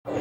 Hello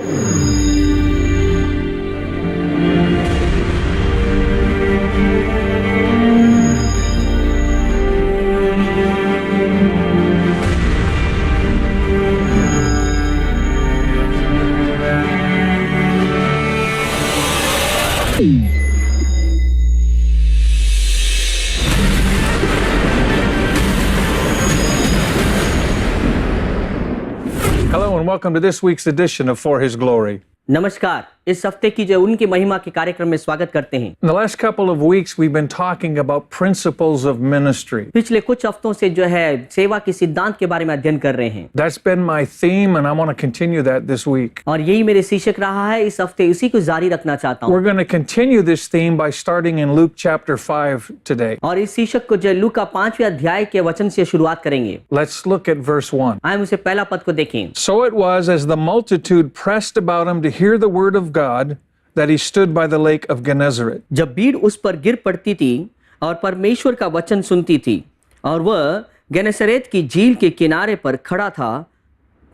and welcome to this week's edition of For His Glory. नमस्कार, इस हफ्ते की जो उनकी महिमा के कार्यक्रम में स्वागत करते हैं। In the last couple of weeks we've been talking about principles of ministry. पिछले कुछ हफ्तों से जो है सेवा के सिद्धांत के बारे में अध्ययन कर रहे हैं। That's been my theme and I want to continue that this week. और यही मेरे शीर्षक रहा है, इस हफ्ते इसी को जारी रखना चाहता हूँ। We're going to continue this theme by starting in Luke chapter 5 today. और इस शीर्षक को जो लूका 5वें अध्याय के वचन से शुरुआत करेंगे। Let's look at verse 1. आइए उसे पहला पद को देखें। So it was as the multitude pressed about him to hear the word of God that he stood by the lake of Gennesaret. जब भीड़ उस पर गिर पड़ती थी और परमेश्वर का वचन सुनती थी और वह गेनेसरेत की झील के किनारे पर खड़ा था,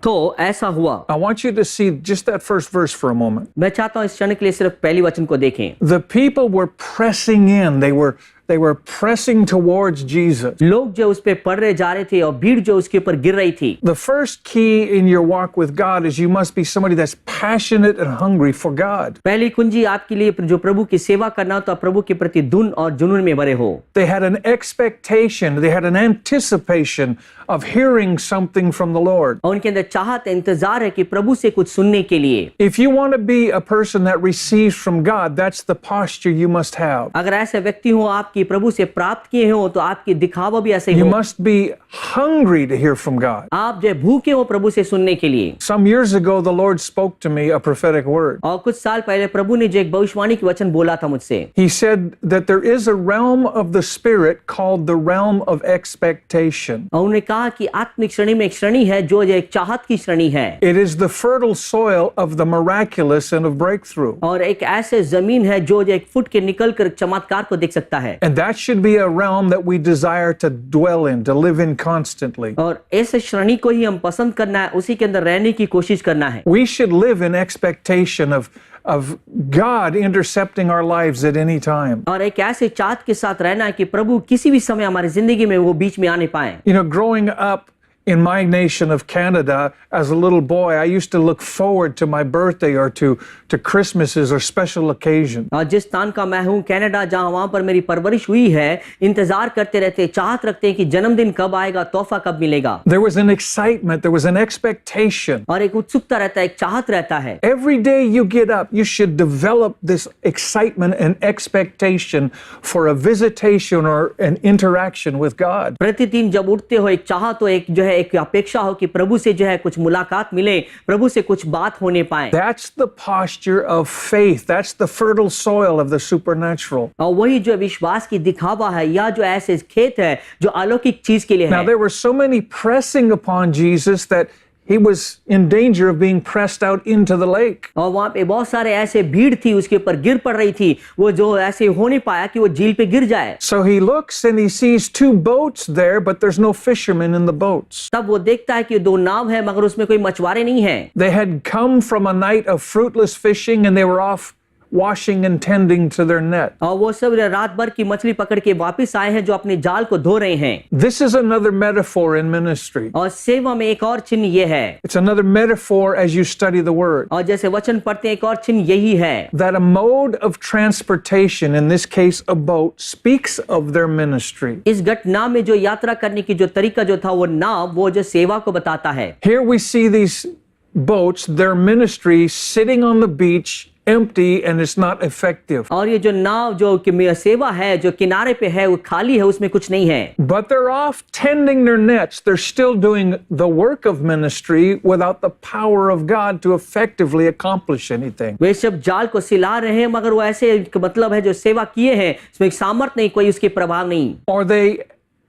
तो ऐसा हुआ। I want you to see just that first verse for a moment. मैं चाहता हूं इस क्षण के लिए सिर्फ पहली वचन को देखें। The people were pressing in. They were pressing towards Jesus. लोग जो उस पे पड़ रहे जा रहे थे और भीड़ जो उसके ऊपर गिर रही थी। The first key in your walk with God is you must be somebody that's passionate and hungry for God. पहली कुंजी आपके लिए जो प्रभु की सेवा करना हो तो प्रभु के प्रति धुन और जुनून में भरे हो। They had an expectation, they had an anticipation of hearing something from the Lord. और उनके अंदर चाहत इंतजार है कि प्रभु से कुछ सुनने के लिए। If you want to be a person that receives from God, that's the posture you must have. अगर ऐसे व्यक्ति हो आपकी प्रभु से प्राप्त किए हो तो आपकी दिखावा भी ऐसे ही You हो। must be hungry to hear from God. आप जो भूखे हो प्रभु से सुनने के लिए। Some years ago the Lord spoke to me a prophetic word. और कुछ साल पहले प्रभु ने जो एक भविष्यवाणी की वचन बोला था मुझसे। He said that there is a realm of the spirit called the realm of expectation. और उन्होंने कहा कि आत्मिक श्रेणी में एक श्रेणी है जो एक चाहत की श्रेणी है। It is the fertile soil of the miraculous and of breakthrough. और एक ऐसे जमीन है जो एक फुट के निकल कर चमत्कार को देख सकता है। And that should be a realm that we desire to dwell in, to live in constantly. और इस श्रेणी को ही हम पसंद करना है, उसी के अंदर रहने की कोशिश करना है। We should live in expectation of God intercepting our lives at any time. और एक ऐसे चाहत के साथ रहना है कि प्रभु किसी भी समय हमारी जिंदगी में वो बीच में आने पाए। You know, growing up in my nation of Canada, as a little boy, I used to look forward to my birthday or to Christmases or special occasions. और जिस स्थान का मैं हूँ कनाडा, जहाँ वहाँ पर मेरी परवरिश हुई है, इंतजार करते रहते, चाहत रखते हैं कि जन्मदिन कब आएगा, तोहफा कब मिलेगा। There was an excitement, there was an expectation. और एक उत्सुकता रहता है, एक चाहत रहता है। Every day you get up, you should develop this excitement and expectation for a visitation or an interaction with God. प्रतिदिन जब उठते हो एक चाहत हो, एक जो है एक अपेक्षा हो कि प्रभु से जो है कुछ मुलाकात मिले, प्रभु से कुछ बात होने पाए। That's the posture of faith. That's the fertile soil of the supernatural. और वही जो विश्वास की दिखावा है या जो ऐसे खेत है जो अलौकिक चीज के लिए Now है। there were so many pressing upon Jesus that he was in danger of being pressed out into the lake. और वहां पे बहुत सारे ऐसे भीड़ थी उसके ऊपर गिर पड़ रही थी, वो जो ऐसे हो नहीं पाया कि वो झील पे गिर जाए। So he looks and he sees two boats there, but there's no fishermen in the boats. तब वो देखता है कि दो नाव है मगर उसमें कोई मछुआरे नहीं है। They had come from a night of fruitless fishing and they were off washing and tending to their net. और वो सब रात भर की मछली पकड़ के वापस आए हैं जो अपने जाल को धो रहे हैं। This is another metaphor in ministry. और सेवा में एक और चिन्ह ये है। It's another metaphor as you study the word. और जैसे वचन पढ़ते हैं एक और चिन्ह यही है। That a mode of transportation, in this case a boat, speaks of their ministry. इस घटना में जो यात्रा करने की जो तरीका जो था वो नाव, वो जो सेवा को बताता है। Here we see these boats, their ministry, sitting on the beach, empty, and it's not effective. और ये जो नाव जो सेवा है जो किनारे पे है वो खाली है, उसमें कुछ नहीं है। But they're off tending their nets. They're still doing the work of ministry without the power of God to effectively accomplish anything. वे सब जाल को सिला रहे हैं मगर वो ऐसे मतलब है जो सेवा किए हैं उसमें सामर्थ नहीं, कोई उसके प्रभाव नहीं। Or they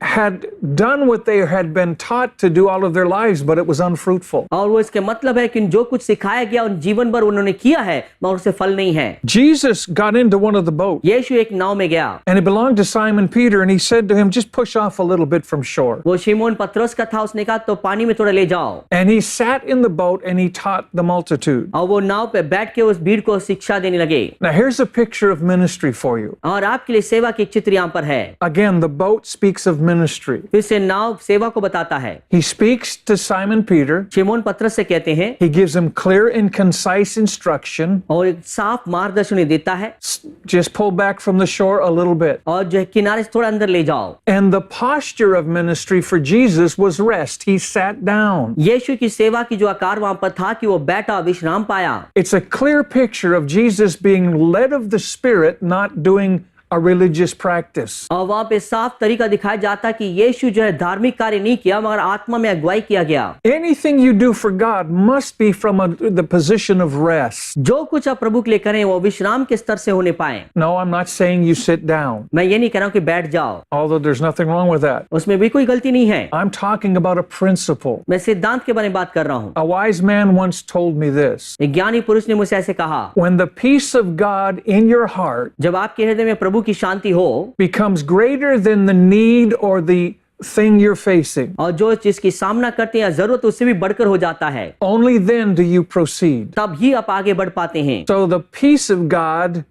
had done what they had been taught to do all of their lives, but it was unfruitful. और वो इसके मतलब है कि जो कुछ सिखाया गया उन जीवन भर उन्होंने किया है मगर उससे फल नहीं है। Jesus got into one of the boats, यीशु एक नाव में गया, and it belonged to Simon Peter, and he said to him, just push off a little bit from shore. वो शिमोन पतरस का था, उसने कहा तो पानी में थोड़ा ले जाओ। And he sat in the boat and he taught the multitude. और वो नाव पे बैठ के उस भीड़ को शिक्षा देने लगे। Now here's a picture of ministry for you. और आपके लिए सेवा की एक चित्र यहाँ पर है। Again, the boat speaks of ministry. फिर से नाव सेवा को बताता है। He speaks to Simon Peter. शिमोन पतरस से कहते हैं He gives him clear and concise instruction. और एक साफ मार्गदर्शन उन्हें देता है, Just pull back from the shore a little bit. और जो है किनारे से थोड़ा अंदर ले जाओ। And the posture of ministry for Jesus was rest. He sat down. यीशु की सेवा की जो आकार वहां पर था कि वो बैठा विश्राम पाया। It's a clear picture of Jesus being led of the Spirit, not doing a religious practice. और वहां पे साफ तरीका दिखाया जाता कि यीशु जो है धार्मिक कार्य नहीं किया मगर आत्मा में अगुवाई किया गया। Anything you do for God must be from the position of rest. जो कुछ आप प्रभु के लिए करें वो विश्राम के स्तर से होने पाए। No, I'm not saying you sit down, मैं ये नहीं कह रहा हूं कि बैठ जाओ, although there's nothing wrong with that. उसमें भी कोई गलती नहीं है। I'm talking about a principle. मैं सिद्धांत के बारे में बात कर रहा हूँ। A wise man once told me this. एक ज्ञानी पुरुष ने मुझसे ऐसे कहा, When the peace of God in your heart जब आपके हृदय में प्रभु की शांति हो becomes greater than the need or the thing you're facing, और जो जिसकी सामना करते हैं जरूरत उससे भी बढ़कर हो जाता है, only then do you proceed. तब ही आप आगे बढ़ पाते हैं। So the peace of God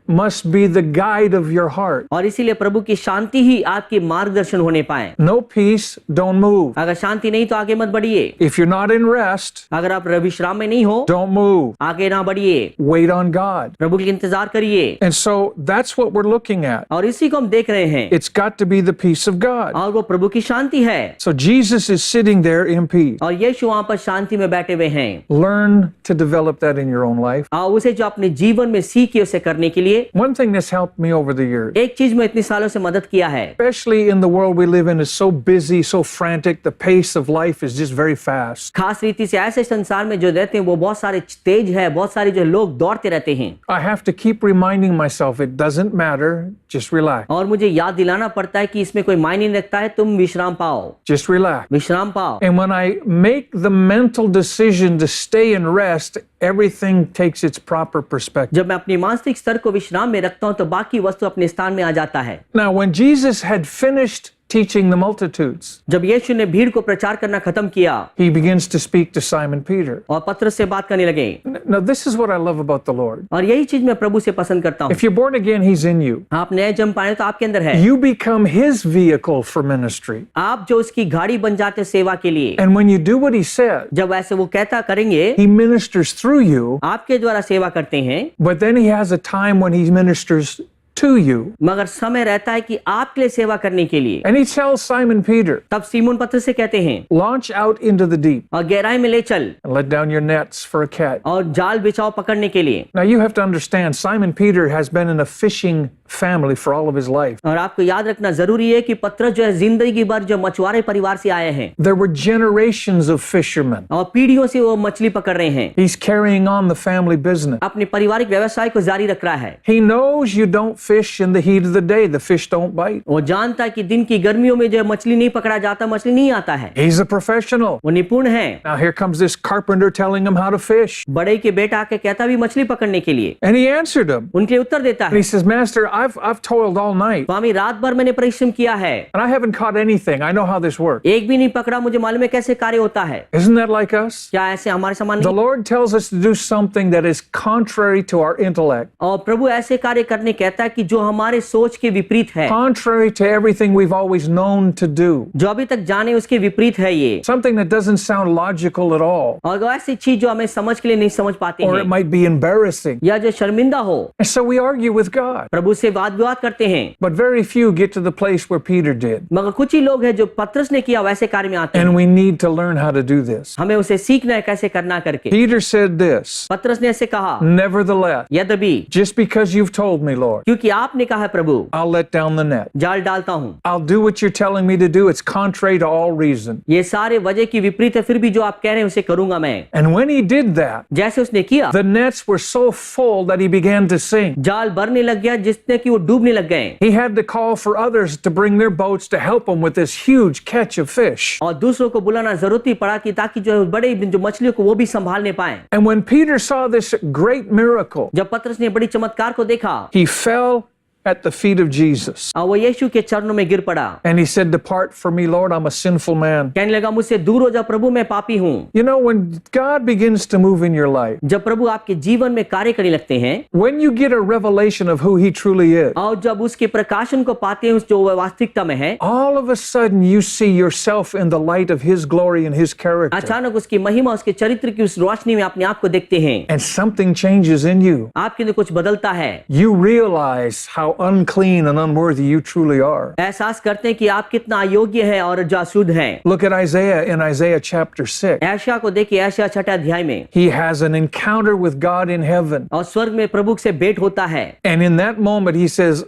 must be the guide of your heart. और इसीलिए प्रभु की शांति ही आपकी मार्गदर्शन होने पाए। No peace, don't move. अगर शांति नहीं तो आगे मत बढ़िए। If you're not in rest, अगर आप विश्राम में नहीं हो don't move. आगे ना बढ़िए, Wait on God. प्रभु के लिए इंतजार करिए। And so that's what we're looking at. और इसी को हम देख रहे हैं, It's got to be the peace of God. और वो प्रभु की शांति है। So Jesus is sitting there in peace. और यीशु वहां पर शांति में बैठे हुए हैं। Learn to develop that in your own life. और उसे जो अपने जीवन में सीखिए उसे करने के लिए। One thing that's helped me over the years, एक चीज में इतनी सालों से मदद किया है, especially in the world we live in, is so busy, so frantic. The pace of life is just very fast. खास रीति से ऐसे संसार में जो रहते हैं वो बहुत सारे तेज है, बहुत सारे जो लोग दौड़ते रहते हैं। I have to keep reminding myself it doesn't matter, just relax. और मुझे याद दिलाना पड़ता है कि इसमें कोई मायने नहीं रखता है, तुम विश्राम पाओ, Just relax. विश्राम पाओ। And when I make the mental decision to stay and rest, everything takes its proper perspective. जब मैं अपनी मानसिक स्तर को विश्राम में रखता हूं तो बाकी वस्तु अपने स्थान में आ जाता है। Now, when Jesus had finished teaching the multitudes, जब यीशु ने भीड़ को प्रचार करना खत्म किया, he begins to speak to Simon Peter. और पतरस से बात करने लगे। Now, this is what I love about the Lord. और यही चीज मैं प्रभु से पसंद करता हूँ। If you're born again, he's in you. आप नए जन्म पाए तो आपके अंदर है। You become his vehicle for ministry. आप जो उसकी गाड़ी बन जाते हो सेवा के लिए। And when you do what he said, जब ऐसे वो कहता करेंगे, he ministers through you, आपके द्वारा सेवा करते हैं, but then he has a time when he ministers to you. मगर समय रहता है कि आपके लिए सेवा करने के लिए। And he tells Simon Peter, तब सीमोन पतरस से कहते हैं, launch out into the deep और गहराई में ले चल and let down your nets for a catch. और जाल बिछाओ पकड़ने के लिए। Now you have to understand, Simon Peter has been in a fishing family for all of his life. और आपको याद रखना जरूरी है कि पतरस जो है जिंदगी भर जो मछुआरे परिवार से आए हैं, There were generations of fishermen. और पीढ़ियों से वो मछली पकड़ रहे हैं, He's carrying on the family business. अपने पारिवारिक व्यवसाय को जारी रख रहा है। He knows you don't fish in the heat of the day. The fish don't bite. वो जानता है कि दिन की गर्मियों में जो है मछली नहीं पकड़ा जाता, मछली नहीं आता है। He's a professional. वो निपुण है। Now here comes this carpenter telling him how to fish. बड़े के बेटा आके कहता भी मछली पकड़ने के लिए, And he answered him. उनके लिए उत्तर देता And है, he says, Master, I've toiled all night. स्वामी रात भर मैंने परिश्रम किया है, And I haven't caught anything. I know how this works. एक भी नहीं पकड़ा, मुझे मालूम है कैसे कार्य होता है। Isn't that like us? क्या ऐसे हमारे समान The नहीं? Lord tells us to do something that is contrary to our intellect, और प्रभु ऐसे कार्य करने कहता है कि जो हमारे सोच के विपरीत है, contrary to everything we've always known to do, जो अभी तक जाने उसके विपरीत है ये, something that doesn't sound logical at all, और ऐसी चीज जो हमें समझ के लिए नहीं समझ पाते or it हैं, might be embarrassing. या जो शर्मिंदा हो। And so we argue with God. प्रभु से वाद विवाद करते हैं, But very few get to the place where Peter did. मगर कुछ ही लोग हैं जो पतरस ने किया वैसे कार्य में आते हैं। And we need to learn how to do this. हमें उसे सीखना है कैसे करना करके। Peter said this, पतरस ने ऐसे कहा, nevertheless, यद्यपि just because you've told me, Lord, क्योंकि कि आपने कहा है प्रभु, I'll let down the net. जाल डालता हूँ। I'll do what you're telling me to do. It's contrary to all reason. ये सारे वजह की विपरीत है, फिर भी जो आप कह रहे हैं उसे करूंगा मैं। And when he did that, जैसे उसने किया, the nets were so full that he began to sink. जाल भरने लग गया जिसने कि वो डूबने लग गए। He had to call for others to bring their boats to help him with this huge catch of fish. और दूसरों को बुलाना जरूरती पड़ा कि ताकि जो है बड़े जो मछलियों को वो भी संभालने पाए। And when Peter saw this great miracle, जब पतरस ने बड़ी चमत्कार को देखा, he fell at the feet of Jesus. और वो यीशु के चरणों में गिर पड़ा। And he said, "Depart from me, Lord, I'm a sinful man." कहने लगा, मुझसे दूर हो जा प्रभु, मैं पापी हूँ। You know, when God begins to move in your life, जब प्रभु आपके जीवन में कार्य करने लगते हैं, when you get a revelation of who he truly is, और जब उसके प्रकाशन को पाते हैं जो वास्तविकता में है, all of a sudden you see yourself in the light of his glory and his character. अचानक उसकी महिमा, उसके चरित्र की उस रोशनी में अपने आप को देखते हैं। And something changes in you. आपके अंदर कुछ बदलता है। You realize how unclean and unworthy you truly are. एहसास करते हैं कि आप कितना अयोग्य हैं और जो अशुद्ध हैं। Look at Isaiah in Isaiah chapter 6. यशायाह को देखिए, यशायाह 6 अध्याय में, He has an encounter with God in heaven. और स्वर्ग में प्रभु से भेंट होता है। And in that moment he says,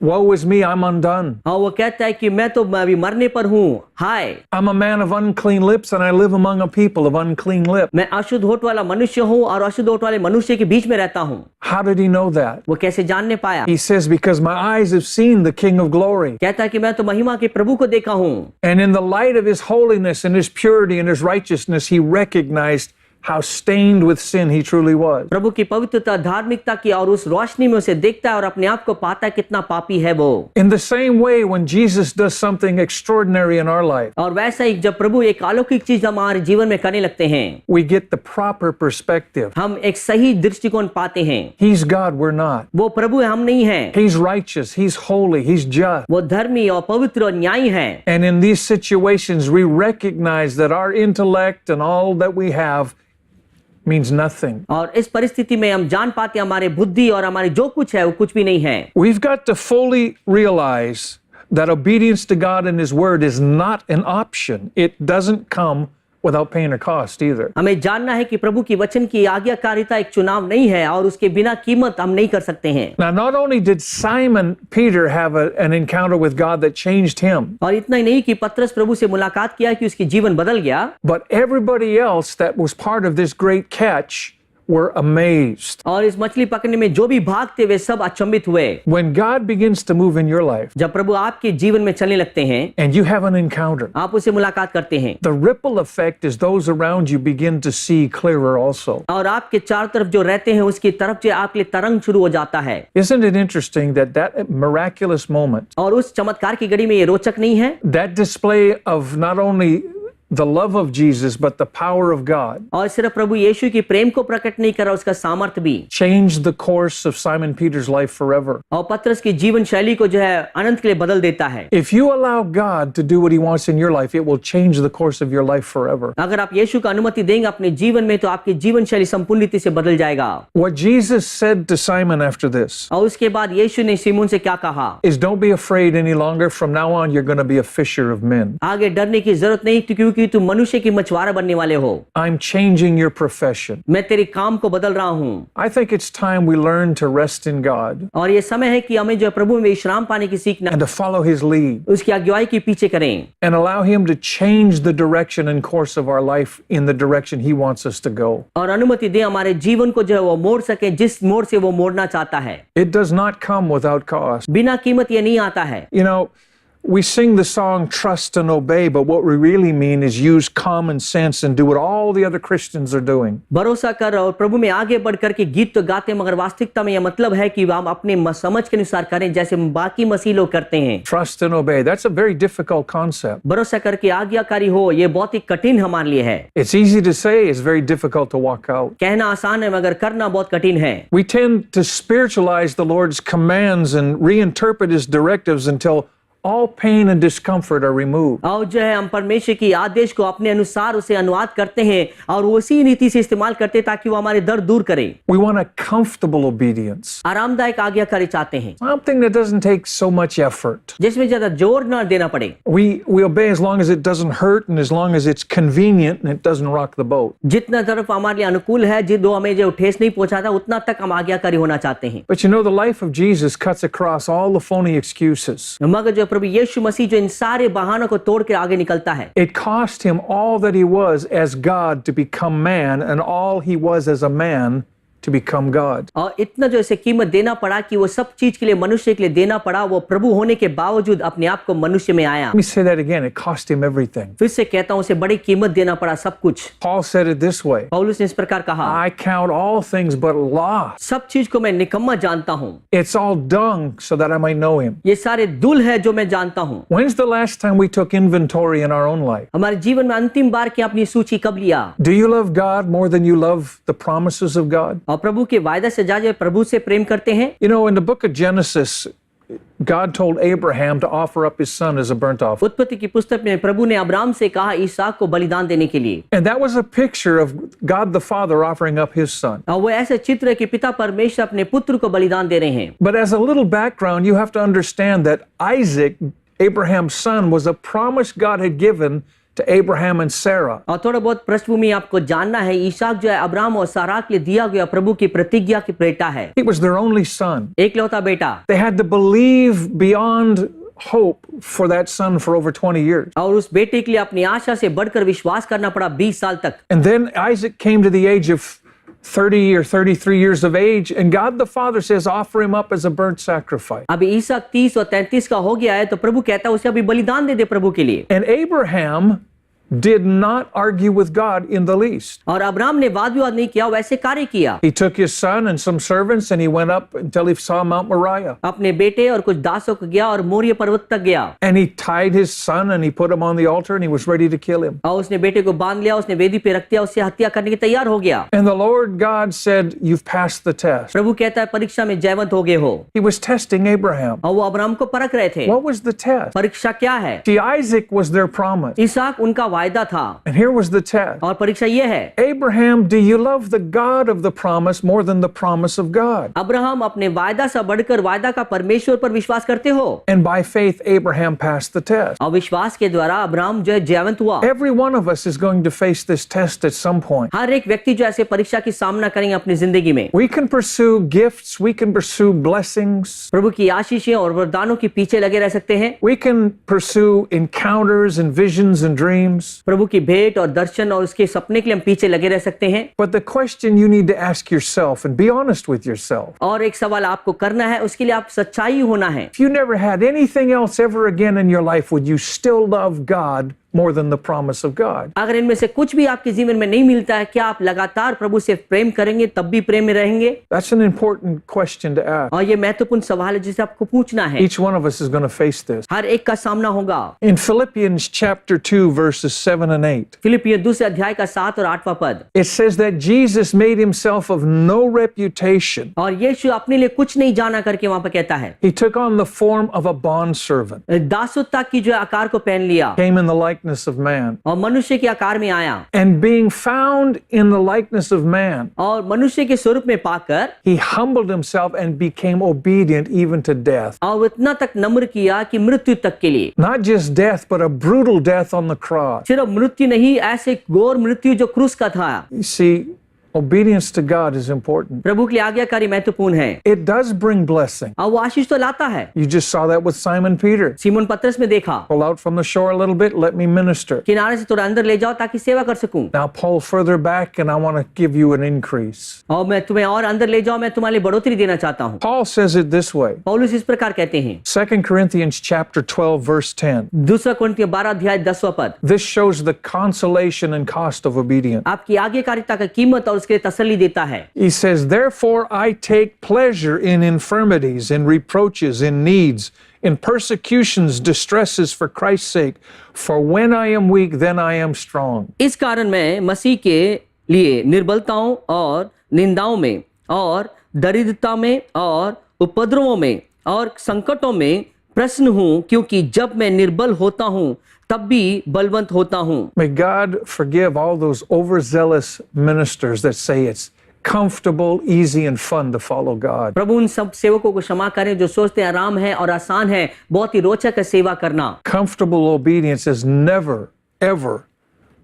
"Woe is me, I'm undone. और वो कहता है कि मैं तो अभी मरने पर हूँ, हाय, I'm a man of unclean lips and I live among a people of unclean lips." मैं अशुद्ध होठ वाला मनुष्य हूँ और अशुद्ध होठ वाले मनुष्य के बीच में रहता हूँ। How did he know that? वो कैसे जानने पाया? He says, "Because my eyes have seen the King of glory." कहता है कि मैं तो महिमा के प्रभु को देखा हूँ। And in the light of his holiness and his purity and his righteousness, he recognized how stained with sin he truly was. प्रभु की पवित्रता, धार्मिकता की, और उस रोशनी में उसे देखता है और अपने आप को पाता है कितना पापी है वो। In the same way, when Jesus does something extraordinary in our life, और वैसा ही जब प्रभु एक अलौकिक चीज हमारे जीवन में करने लगते हैं, we get the proper perspective. हम एक सही दृष्टिकोण पाते हैं। He's God, we're not. वो प्रभु है, हम नहीं हैं। He's righteous, he's holy, he's just. वो धर्मी और पवित्र और न्यायी है। And in these situations, we recognize that our intellect and all that we have means nothing. और इस परिस्थिति में हम जान पाते हैं हमारे बुद्धि और हमारे जो कुछ है वो कुछ भी नहीं है। We've got to fully realize that obedience to God and his word is not an option. It doesn't come without pain or cost either. हमें जानना है कि प्रभु की वचन की आज्ञाकारिता एक चुनाव नहीं है और उसके बिना कीमत हम नहीं कर सकते हैं। Now, not only did Simon Peter have an encounter with God that changed him, और इतना ही नहीं कि पतरस प्रभु से मुलाकात किया कि उसकी जीवन बदल गया, but everybody else that was part of this great catch were amazed. और इस मछली पकड़ने में जो भी भाग थे वे सब अचंभित हुए। When God begins to move in your life जब प्रभु आपके जीवन में चलने लगते हैं, and you have an encounter, आप उसे मुलाकात करते हैं, the ripple effect is those around you begin to see clearer also. और आपके चारों तरफ जो रहते हैं उसकी तरफ से आपके लिए तरंग शुरू हो जाता है। Isn't it interesting that that miraculous moment, और उस चमत्कार की घड़ी में ये रोचक नहीं है? that display of not only the love of Jesus but the power of God, और सिर्फ प्रभु यीशु की प्रेम को प्रकट नहीं कर रहा, उसका सामर्थ्य भी changed the course of Simon Peter's life forever. और पतरस की जीवन शैली को जो है अनंत के लिए बदल देता है। If you allow God to do what he wants in your life, it will change the course of your life forever. अगर आप यीशु को अनुमति देंगे अपने जीवन में तो आपकी जीवन शैली संपूर्ण रीति से बदल जाएगा। What Jesus said to Simon after this और उसके बाद यीशु ने सीमोन से क्या कहा? is, don't be afraid any longer. From now on, you're going to be a fisher of men. आगे डरने की जरूरत नहीं क्योंकि तुम मनुष्य की मछुआरा बनने वाले हो। I'm changing your profession. मैं तेरे काम को बदल रहा हूँ। I think it's time we learn to rest in God और ये समय है कि हमें जो है प्रभु में विश्राम पाने की सीखना, and to follow his lead उसकी अगुवाई के पीछे करें and allow him to change the direction and course of our life in the direction he wants us to go. और अनुमति दें हमारे जीवन को जो है वो मोड़ सके जिस मोड़ से वो मोड़ना चाहता है। It does not come without cost. बिना कीमत ये नहीं आता है। You know, we sing the song Trust and Obey, but what we really mean is use common sense and do what all the other Christians are doing. भरोसा कर और प्रभु में आगे बढ़ करके गीत तो गाते हैं, मगर वास्तविकता में यह मतलब है कि हम अपने समझ के अनुसार करें जैसे बाकी मसीह लोग करते हैं। Trust and obey. That's a very difficult concept. भरोसा करके आज्ञाकारी हो, ये बहुत ही कठिन हमारे लिए है। It's easy to say, it's very difficult to walk out. कहना आसान है मगर करना बहुत कठिन है। We tend to spiritualize the Lord's commands and reinterpret his directives until all pain and discomfort are removed. और जो है हम परमेश्वर की आदेश को अपने अनुसार उसे अनुवाद करते हैं और उसी नीति से इस्तेमाल करते हैं ताकि वो हमारे दर्द दूर करे। We want a comfortable obedience, आरामदायक आज्ञाकारी चाहते हैं something that doesn't take so much effort. जिसमें ज्यादा जोर न देना पड़े। We obey as long as it doesn't hurt and as long as it's convenient and it doesn't rock the boat. जितना तरफ हमारे लिए अनुकूल है, जिदो हमें जो ठेस नहीं पहुंचाता, उतना तक हम आज्ञाकारी होना चाहते हैं। But you know, the life of Jesus cuts across all the phony excuses. मगर जो प्रभु यीशु मसीह जो इन सारे बहानों को तोड़ के आगे निकलता है, It cost him all that he was as God to become man and all he was as a man to become God. और इतना जो इसे कीमत देना पड़ा कि वो सब चीज के लिए मनुष्य के लिए देना पड़ा, वो प्रभु होने के बावजूद अपने आप को मनुष्य में आया। Let me say that again. It cost him everything. फिर से कहता हूं, उसे बड़ी कीमत देना पड़ा सब कुछ। Paul said it this way. पौलुस ने इस प्रकार कहा, I count all things but loss. सब चीज को मैं निकम्मा जानता हूं, It's all dung so that I might know him. ये सारे दुल है जो मैं जानता हूं। When's the last time we took inventory in our own life? हमारे जीवन में अंतिम बार की अपनी सूची कब लिया? Do you love God more than you love the promises of God? और प्रभु के वायदा से ज्यादा प्रभु से प्रेम करते हैं। You know, in the book of Genesis, God told Abraham to offer up his son as a burnt offering. उत्पत्ति की पुस्तक में प्रभु ने अब्राहम से कहा इसहाक को बलिदान देने के लिए। And that was a picture of God the Father offering up his son. और वो ऐसे चित्र है कि पिता परमेश्वर अपने पुत्र को बलिदान दे रहे हैं। But as a little background, you have to understand that Isaac, Abraham's son, was a promise God had given to Abraham and Sarah. और थोड़ा बहुत पृष्ठभूमि आपको जानना है, इसहाक जो है अब्राहम और सारा के लिए दिया गया प्रभु की प्रतिज्ञा की बेटा है, He was their only son. एकलौता बेटा। They had to believe beyond hope for that son for over 20 years. और उस बेटे के लिए अपनी आशा से बढ़कर विश्वास करना पड़ा 20 साल तक। And then Isaac came to the age of 30 or 33 years of age, and God the Father says, offer him up as a burnt sacrifice. अभी इसहाक 30 और 33 का हो गया है, तो प्रभु कहता है उसे अभी बलिदान दे दे प्रभु के लिए। And Abraham did not argue with God in the least. और अब्राहम ने वाद विवाद नहीं किया, वैसे कार्य किया। He took his son and some servants and he went up until he saw Mount Moriah. अपने बेटे और कुछ दासों को गया और मोरिय पर्वत तक गया। And he tied his son and he put him on the altar and he was ready to kill him. और उसने बेटे को बांध लिया, उसने वेदी पे रख दिया, उससे हत्या करने के तैयार हो गया। And the Lord God said, you've passed the test. प्रभु कहता है परीक्षा में जयवंत हो गए हो। He was testing Abraham. और वो अब्राहम को परख रहे थे। What was the test? परीक्षा क्या है? See, Isaac was their promise. इसहाक उनका वायदा था And here was the test. और परीक्षा ये है, Abraham, do you love the God of the promise more than the promise of God? Abraham अपने वायदा से बढ़कर वायदा का परमेश्वर पर विश्वास करते हो? And by faith, Abraham passed the test. और विश्वास के द्वारा अब्राहम जो है जयवंत हुआ। Every one of us is going to face this test at some point. हर एक व्यक्ति जो ऐसे परीक्षा की सामना करेंगे अपनी जिंदगी में। We can pursue gifts, we can pursue blessings, प्रभु की आशीषें और वरदानों के पीछे लगे रह सकते हैं। we can pursue encounters and visions and dreams. प्रभु की भेंट और दर्शन और उसके सपने के लिए हम पीछे लगे रह सकते हैं। But the question you need to ask yourself and be honest with yourself. और एक सवाल आपको करना है, उसके लिए आप सच्चाई होना है। If you never had anything else ever again in your life, would you still love God more than the promise of God? अगर इनमें से कुछ भी आपके जीवन में नहीं मिलता है, क्या आप लगातार प्रभु से प्रेम करेंगे, तब भी प्रेम में रहेंगे? That's an important question to ask. और ये महत्वपूर्ण सवाल है जिसे आपको पूछना है। Each one of us is going to face this. हर एक का सामना होगा। In Philippians chapter 2 verses 7 and 8, फिलिपियों 2 अध्याय का 7 और 8वां पद। it says that Jesus made himself of no reputation. और यीशु अपने लिए कुछ नहीं जाना करके वहां पर कहता है, He took on the form of a bondservant, दासत्व की जो आकार को पहन लिया came in the likeness of man, और मनुष्य के आकार में आया and being found in the likeness of man, और मनुष्य के स्वरूप में पाकर he humbled himself and became obedient even to death. और वो इतना तक नम्र किया कि मृत्यु तक के लिए। Not just death, but a brutal death on the cross. सिर्फ मृत्यु नहीं, ऐसे घोर मृत्यु जो क्रूस का था। You see, obedience to God is important. प्रभु के लिए आज्ञाकारी महत्वपूर्ण है It does bring blessing. और वो आशीष तो लाता है। You just saw that with Simon Peter. Simone पतरस में देखा, Pull out from the shore a little bit, let me minister. किनारे से थोड़ा अंदर ले जाओ ताकि सेवा कर सकूं। Now pull further back and I want to give you an increase. और मैं तुम्हें और अंदर ले जाओ, मैं तुम्हारे लिए बढ़ोतरी देना चाहता हूँ। Paul says it this way. पौलुस इस प्रकार कहते हैं, 2 Corinthians chapter 12 verse 10. 2 कुरिन्थियों 12 अध्याय 10वां पद। This shows the consolation and cost of obedience. आपकी आज्ञाकारिता का कीमत और उसके लिए तसल्ली देता है। He says, therefore I take pleasure in infirmities, in reproaches, in needs, in persecutions, distresses for Christ's sake. For when I am weak, then I am strong. इस कारण मैं मसीह के लिए निर्बलताओं और निंदाओं में और दरिद्रता में और उपद्रवों में और संकटों में प्रसन्न हूं क्योंकि जब मैं निर्बल होता हूं तब भी बलवंत होता हूं। May God forgive all those overzealous ministers that say it's comfortable, easy, and fun to follow God. प्रभु उन सब सेवकों को क्षमा करें जो सोचते हैं आराम है और आसान है, बहुत ही रोचक है सेवा करना। Comfortable obedience has never, ever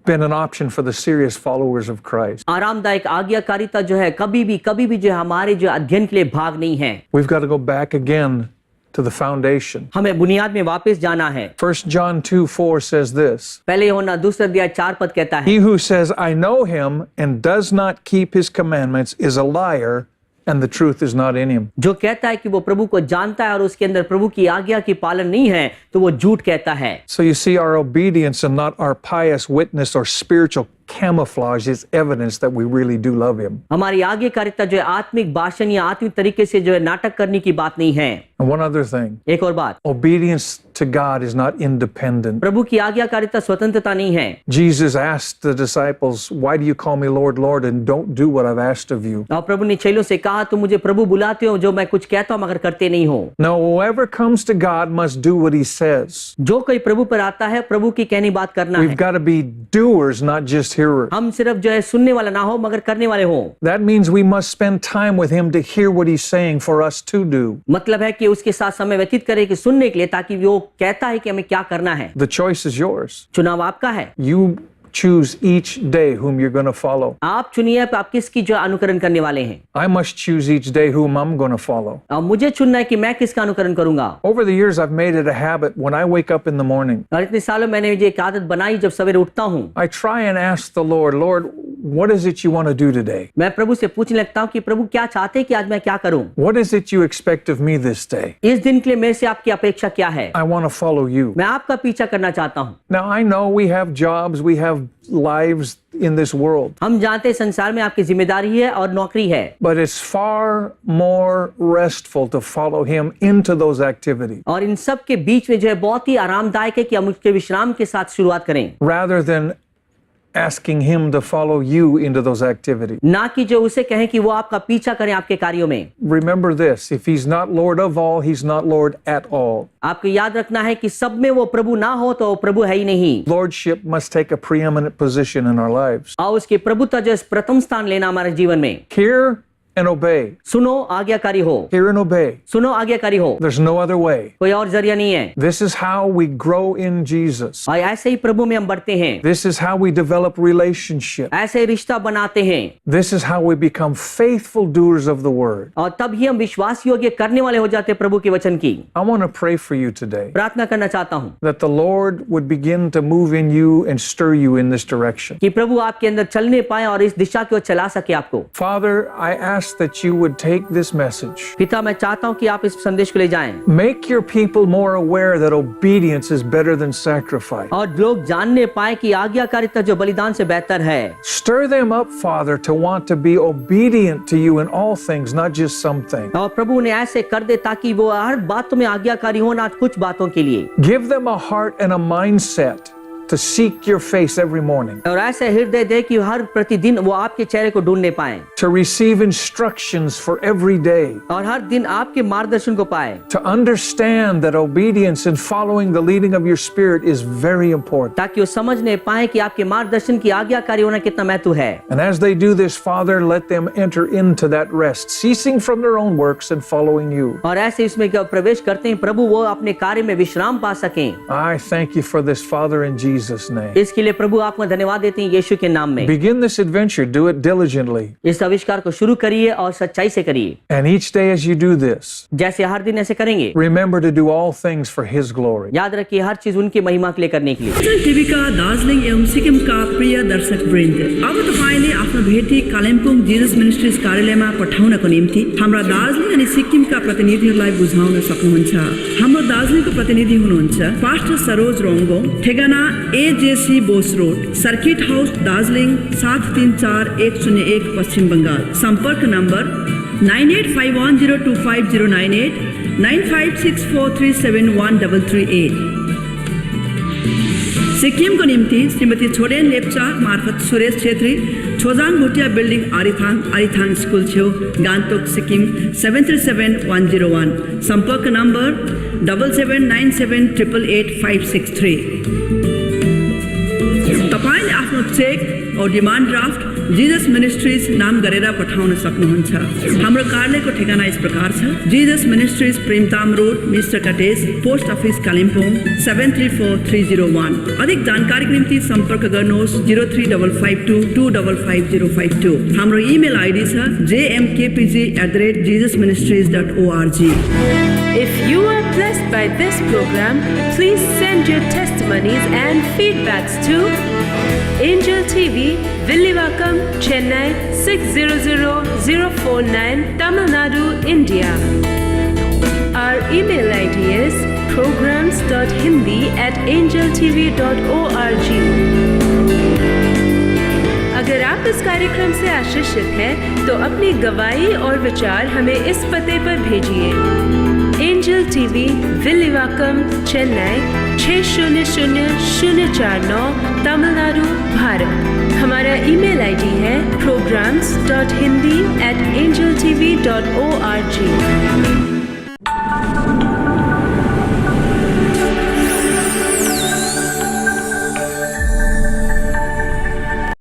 been an option for the serious followers of Christ. आरामदायक आज्ञाकारिता जो है कभी भी जो है हमारे जो अध्ययन के लिए भाग नहीं है। We've got to go back again to the foundation. हमें बुनियाद में वापस जाना है। 1 John 2:4 says this. पहले यूहन्ना 2:4 कहता है, He who says, I know him, and does not keep his commandments is a liar, and the truth is not in him. जो कहता है कि वो प्रभु को जानता है और उसके अंदर प्रभु की आज्ञा की पालन नहीं है तो वो झूठ कहता है। So you see, our obedience and not our pious witness or spiritual camouflage is evidence that we really do love him. हमारी आज्ञाकारिता जो है आत्मिक भाषण या आत्मिक तरीके से जो है नाटक करने की बात नहीं है। And one other thing, एक और बात, obedience to God is not independent. प्रभु की आज्ञाकारिता स्वतंत्रता नहीं है। Jesus asked the disciples, why do you call me Lord, Lord, and don't do what I've asked of you? और प्रभु ने चेलों से कहा, तुम मुझे प्रभु बुलाते हो जो मैं कुछ कहता हूं मगर करते नहीं हो। Now, whoever comes to God must do what he says. जो कोई प्रभु पर आता है प्रभु की कहनी बात करना We've है। got to be doers, not just hearers. हम सिर्फ जो है सुनने वाला ना हो मगर करने वाले हो। That means we must spend time with him to hear what he's saying for us to do. मतलब है कि उसके साथ समय व्यतीत करें कि सुनने के लिए, ताकि वो कहता है कि हमें क्या करना है। The choice is yours. चुनाव आपका है। You choose each day whom you're going to follow. आप चुनिए आप किसकी जो अनुकरण करने वाले हैं। I must choose each day whom I'm going to follow. अब मुझे चुनना है कि मैं किसका अनुकरण करूंगा। Over the years, I've made it a habit when I wake up in the morning, और इतने सालों मैंने ये एक आदत बनाई, जब सवेरे उठता हूँ I try and ask the Lord, Lord, what is it you want to do today? मैं प्रभु से पूछने लगता हूँ कि प्रभु क्या चाहते हैं कि आज मैं क्या करूँ। What is it you expect of me this day? इस दिन के लिए मेरे से आपकी अपेक्षा क्या है। I want to follow you. मैं आपका पीछा करना चाहता हूँ। Now, I know we have jobs, we have lives in this world, हम जानते हैं संसार में आपकी जिम्मेदारी है और नौकरी है, but it's far more restful to follow him into those activities और इन सब के बीच में जो है बहुत ही आरामदायक है कि हम उसके विश्राम के साथ शुरुआत करें, rather than asking him to follow you into those activities. ना कि जो उसे कहें कि वो आपका पीछा करें आपके कार्यों में। Remember this, if he's not Lord of all, he's not Lord at all. आपको याद रखना है कि सब में वो प्रभु ना हो तो वो प्रभु है ही नहीं। Lordship must take a preeminent position in our lives. और उसकी प्रभुता जो है प्रथम स्थान लेना हमारे जीवन में। Hear and obey. सुनो आज्ञाकारी हो, Hear and obey. सुनो आज्ञाकारी हो, There's no other way. कोई और जरिया नहीं है। This is how we grow in Jesus. और ऐसे ही प्रभु में हम बढ़ते हैं, This is how we develop relationship. ऐसे ही रिश्ता बनाते हैं, This is how we become faithful doers of the word. और तब ही हम विश्वास योग्य करने वाले हो जाते हैं प्रभु के वचन की। I want to pray for you today प्रार्थना करना चाहता हूँ that the Lord would begin to move in you and stir you in this direction. कि प्रभु आपके अंदर चलने पाए और इस दिशा की ओर चला सके आपको। Father, I ask that you would take this message. पिता, मैं चाहता हूँ कि आप इस संदेश को ले जाएं Make your people more aware that obedience is better than sacrifice. और लोग जानने पाए कि आज्ञाकारिता जो बलिदान से बेहतर है। Stir them up, Father, to want to be obedient to you in all things, not just some things. और प्रभु ने ऐसे कर दे ताकि वो हर बातों में आज्ञाकारी हो, ना कुछ बातों के लिए। Give them a heart and a mindset to seek your face every morning, और ऐसे हृदय दे कि हर प्रतिदिन वो आपके चेहरे को ढूंढने पाए to receive instructions for every day, और हर दिन आपके मार्गदर्शन को पाए, to understand that obedience and following the leading of your spirit is very important. ताकि वो समझने पाए कि आपके मार्गदर्शन की आज्ञाकारी होना कितना महत्व है। And as they do this, Father, let them enter into that rest, ceasing from their own works and following you. और ऐसे इसमें जब प्रवेश करते हैं प्रभु, वो अपने कार्य में विश्राम पा सकें। I thank you for this, Father, in Jesus' name. इसके लिए प्रभु आपको धन्यवाद देते हैं यीशु के नाम में। Begin this adventure, do it diligently. इस आविष्कार को शुरू करिए और सच्चाई से करिए। And each day as you do this, जैसे हर दिन ऐसे करेंगे, remember to do all things for His glory. याद रखिए हर चीज उनकी महिमा के लिए करने के लिए। टिभी का दार्जिलिङ एवं सिक्किमका प्रिय दर्शक वृन्द, अब तपाईले आफ्नो भेटी कालिम्पोङ जिजस मिनिस्ट्रिज कार्यालयमा पठाउनको निम्ति हाम्रा दार्जिलिङ अनि सिक्किमका प्रतिनिधिहरूलाई बुझाउन सक्नुहुन्छ। हाम्रो दार्जिलिङको प्रतिनिधि हुनुहुन्छ पास्टर सरोज रोङ्गो, ठेगाना AJC Bose road, circuit house, Darjeeling 734101 पश्चिम बङ्गाल। सम्पर्क नम्बर 9851025098 9564371338। सिक्किमको निम्ति श्रीमती छोडेन लेप्चा मार्फत सुरेश छेत्री छोजाङ भोटिया बिल्डिङ आरिथाङ स्कुल छेउ गान्तोक सिक्किम 737101 सम्पर्क नम्बर 7797888563। तपाईले आफ्नो चेक और डिमान्ड ड्राफ्ट जीजस मिनिस्ट्रीज नाम गरेर पठाउन सक्नुहुन्छ। हाम्रो कार्यालयको ठेगाना यस प्रकार छ: Jesus ministries Premtam road, mister cottage, post office Kalimpong 734301। अधिक जानकारीको निम्ति सम्पर्क गर्नुहोस् 035522555052। हाम्रो इमेल आईडी छ jmkpg@jesusministries.org। If you are blessed by this program, please send your testimonies and feedbacks to Angel TV, Villivakkam, Chennai 600049, Tamil Nadu, India. Our email ID is programs.hindi@angeltv.org। अगर आप इस कार्यक्रम से आशीषित हैं, तो अपनी गवाही और विचार हमें इस पते पर भेजिए: एंजल टीवी, विलिवाकम, चेन्नई 600049, तमिलनाडु, भारत। हमारा ईमेल आईडी है programs.hindi@angeltv.org।